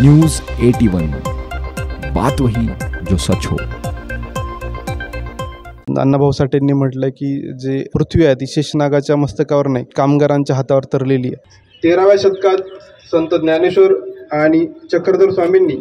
News 81, बात वही जो सच हो। अण्णाभाऊ साठेंनी म्हटलं की जे पृथ्वी आहे ती शेषनागाच्या मस्तकावर नाही, कामगारांच्या हातावर तरलेली आहे। 13व्या शतकात संत ज्ञानेश्वर आणि चक्रधर स्वामींनी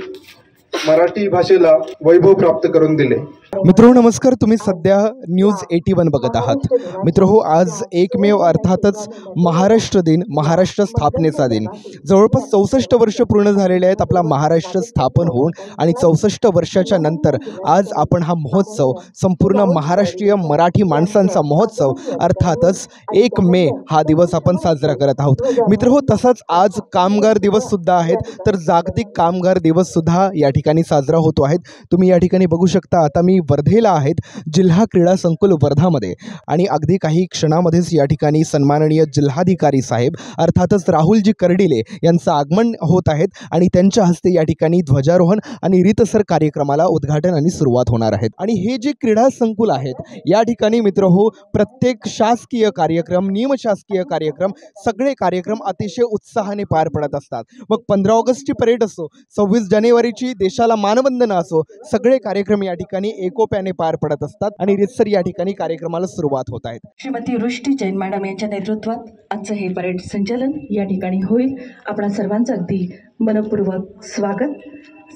मराठी भाषेला वैभव प्राप्त करून दिले। मित्रो नमस्कार, तुम्ही सध्या न्यूज 81 बघत आहात। मित्र हो, आज एकमेव अर्थातच महाराष्ट्र दिन, महाराष्ट्र स्थापनेचा दिन। जवळपास 64 वर्ष पूर्ण झालेले आहेत आपला महाराष्ट्र स्थापन होऊन, आणि 64 वर्षाच्या नंतर आज आपण हा महोत्सव, संपूर्ण महाराष्ट्रीय मराठी माणसांचा महोत्सव अर्थातच 1 मे हा दिवस आपण साजरा करत आहोत। मित्र हो, तसाच आज कामगार दिवस सुद्धा आहेत, तर जागतिक कामगार दिवस सुद्धा या ठिकाणी साजरा होतो आहे। तुम्ही या ठिकाणी बघू शकता, आता मी वर्धेला आहेत, जिल्हा क्रीडा संकुल वर्धामध्ये, आणि अगदी काही क्षणामध्येच या ठिकाणी सन्माननीय जिल्हाधिकारी साहेब अर्थातच राहुलजी कर्डिले यांचं आगमन होत आहेत, आणि त्यांच्या हस्ते या ठिकाणी ध्वजारोहण आणि रीतसर कार्यक्रमाला उद्घाटन आणि सुरुवात होणार आहेत। आणि हे जे क्रीडा संकुल आहेत या ठिकाणी मित्र हो, प्रत्येक शासकीय कार्यक्रम, निमशासकीय कार्यक्रम, सगळे कार्यक्रम अतिशय उत्साहाने पार पडत असतात। मग 15 ऑगस्टची परेड असो, 26 जानेवारीची देशाला मानवंदना असो, सगळे कार्यक्रम या ठिकाणी एकोप्याने पार पडत असतात, आणि रीतसर या ठिकाणी कार्यक्रमाला सुरुवात होत आहे। श्रीमती वृष्टी जैन मॅडम यांच्या नेतृत्वात आजचं हे परेड संचालन या ठिकाणी होईल। आपणा सर्वांचं अगदी मनपूर्वक स्वागत।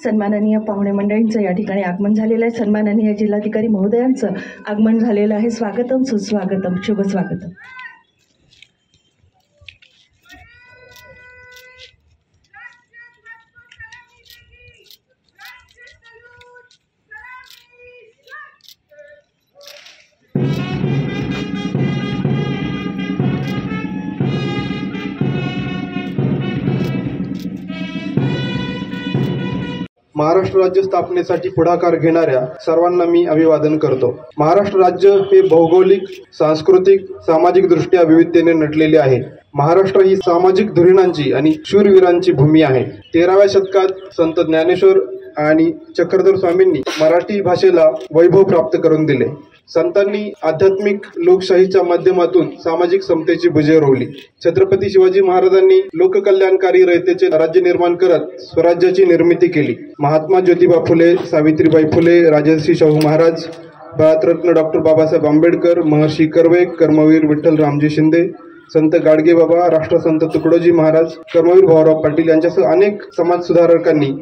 सन्माननीय पाहुणे मंडळींचं या ठिकाणी आगमन झालेलं आहे, सन्माननीय जिल्हाधिकारी महोदयांचं आगमन झालेलं आहे। स्वागतम, सुस्वागतम, शुभ स्वागतम। महाराष्ट्र राज्य स्थापनेसाठी पुढाकार घेणाऱ्या सर्वांना मी अभिवादन करतो। महाराष्ट्र राज्य हे भौगोलिक, सांस्कृतिक, सामाजिक दृष्ट्या विविधतेने नटलेले आहे। महाराष्ट्र ही सामाजिक धुरीणांची आणि शूरवीरांची भूमी आहे। 13व्या शतकात संत ज्ञानेश्वर आणि चक्रधर स्वामींनी मराठी भाषेला वैभव प्राप्त करून दिले। संतांनी आध्यात्मिक लोकशाहीच्या माध्यमातून सामाजिक समतेची भुजे रोवली। छत्रपती शिवाजी महाराजांनी लोककल्याणकारी रयतेचे राज्य निर्माण करत स्वराज्याची निर्मिती केली। महात्मा ज्योतिबा फुले, सावित्रीबाई फुले, राजर्षी शाहू महाराज, भारतरत्न डॉक्टर बाबासाहेब आंबेडकर, महर्षी कर्वे, कर्मवीर विठ्ठल रामजी शिंदे, संत गाडगेबाबा, राष्ट्रसंत तुकडोजी महाराज, कर्मवीर भाऊराव पाटील यांच्यासह अनेक समाजसुधारकांनी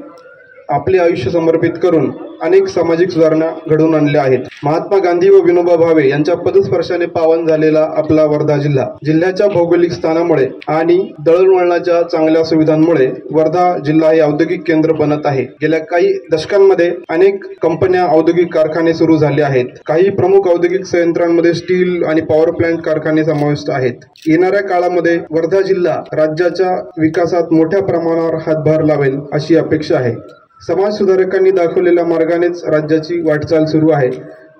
आपले आयुष्य समर्पित करून अनेक सामाजिक सुधारणा घडवून आणल्या आहेत। महात्मा गांधी व विनोबा भावे यांच्या पदस्पर्शाने पावन झालेला आपला वर्धा जिल्ह्याच्या भौगोलिक स्थानामुळे आणि दळणवळणाच्या चांगल्या सुविधांमुळे वर्धा जिल्हा हे औद्योगिक केंद्र बनत आहे। गेल्या काही दशकांमध्ये अनेक कंपन्या, औद्योगिक कारखाने सुरू झाले आहेत। काही प्रमुख औद्योगिक संयंत्रांमध्ये स्टील आणि पॉवर प्लांट कारखाने समाविष्ट आहेत। येणाऱ्या काळामध्ये वर्धा जिल्हा राज्याच्या विकासात मोठ्या प्रमाणावर हातभार लावेल अशी अपेक्षा आहे। समाज सुधारकांनी दाखवलेल्या मार्गानेच राज्याची वाटचाल सुरू आहे।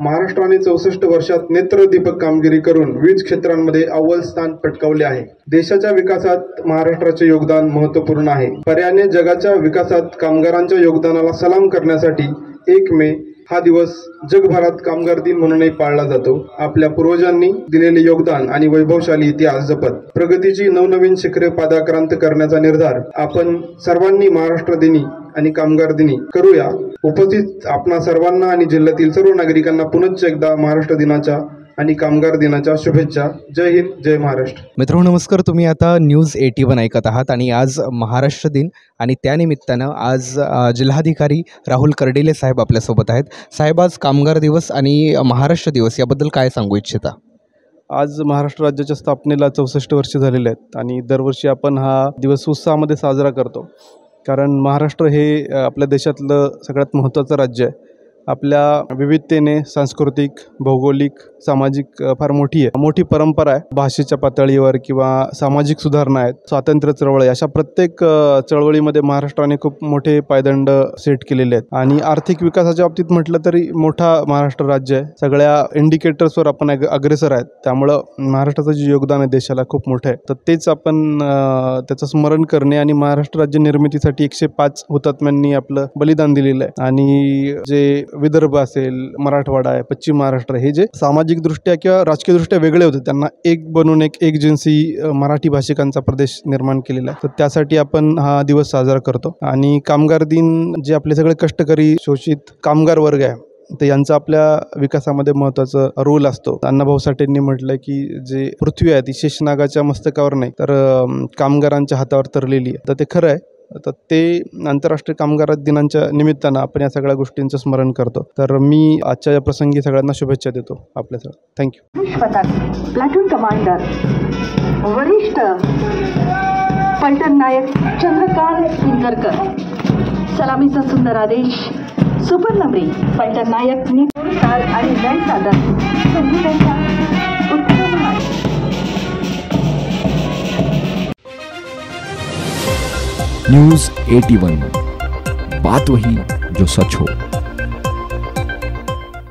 महाराष्ट्राने 64 वर्षात नेत्रदीपक कामगिरी करून विविध क्षेत्रांमध्ये अव्वल स्थान पटकावले आहे। देशाच्या विकासात महाराष्ट्राचे योगदान महत्त्वपूर्ण आहे। पर्यायाने जगाच्या विकासात कामगारांच्या योगदानाला सलाम करण्यासाठी 1 मे हा दिवस जगभरात कामगार दिन म्हणूनही पाळला जातो। आपल्या पूर्वजांनी दिलेले योगदान आणि वैभवशाली इतिहास जपत प्रगतीची नवनवीन शिखरे पादाक्रांत करण्याचा निर्धार आपण सर्वांनी महाराष्ट्र दिनी आणि कामगार दिनी करूया। उपस्थित आपणा सर्वांना आणि जिल्ह्यातील सर्व नागरिकांना पुनश्च एकदा महाराष्ट्र दिनाच्या आणि कामगार दिनाच्या शुभेच्छा। जय हिंद, जय महाराष्ट्र। मित्रांनो नमस्कार, तुम्ही आता न्यूज 81 ऐकत आहात, आणि आज महाराष्ट्र दिन, आणि त्यानिमित्तानं आज जिल्हाधिकारी राहुल कर्डिले साहेब आपल्यासोबत आहेत। साहेब, आज कामगार दिवस आणि महाराष्ट्र दिवस याबद्दल काय सांगू इच्छिता? आज महाराष्ट्र राज्याच्या स्थापनेला 64 वर्ष झालेले आहेत, आणि दरवर्षी आपण हा दिवस उत्साहामध्ये साजरा करतो, कारण महाराष्ट्र हे आपल्या देशातलं सगळ्यात महत्त्वाचं राज्य आहे। आपल्या विविधतेने सांस्कृतिक, भौगोलिक, सामाजिक फार मोठी परंपरा आहे। भाषेच्या पातळीवर किंवा सामाजिक सुधारणा आहेत, स्वातंत्र्य चळवळ, अशा प्रत्येक चळवळीमध्ये महाराष्ट्राने खूप मोठे पायदंड सेट केलेले आहेत। आणि आर्थिक विकासाच्या बाबतीत म्हटलं तरी मोठा महाराष्ट्र राज्य आहे। सगळ्या इंडिकेटर्सवर आपण अग्रेसर आहेत, त्यामुळं महाराष्ट्राचं जे योगदान आहे देशाला खूप मोठं आहे। तर तेच आपण त्याचं स्मरण करणे, आणि महाराष्ट्र राज्य निर्मितीसाठी 105 हुतात्म्यांनी आपलं बलिदान दिलेलं आहे। आणि जे विदर्भ असेल, मराठवाडा आहे, पश्चिम महाराष्ट्र, हे जे सामाजिक सामाजिकदृष्ट्या किंवा राजकीयदृष्ट्या वेगळे होते, त्यांना एक बनवून एक एजन्सी मराठी भाषिकांचा प्रदेश निर्माण केलेला आहे. तर त्यासाठी आपण हा दिवस साजरा करतो. आणि कामगार दिन जे आपले सगळे कष्टकरी शोषित कामगार वर्ग आहे तर यांचा आपल्या विकासामध्ये महत्त्वाचा रोल असतो. अण्णाभाऊ साठेंनी म्हटलं की जे पृथ्वी आहे ती शेषनागाच्या मस्तकावर नाही तर कामगारांच्या हातावर तरलेली आहे. तर ते खरं आहे. तर ते आंतरराष्ट्रीय कामगार दिनाच्या निमित्तानं आपण या सगळ्या गोष्टींचं स्मरण करतो. तर मी आजच्या या प्रसंगी सगळ्यांना शुभेच्छा देतो आपल्या सगळं. थँक्यू. पथक प्लाटून कमांडर वरिष्ठ पलटण नायक चंद्रकांत हिंगरकर, सलामीचा सुंदर आदेश सुपर नंबरी पलटण नायक निपुण ताल आणि बँड सादर संगीताच्या उत्तम न्यूज़ 81, बात वही जो सच हो.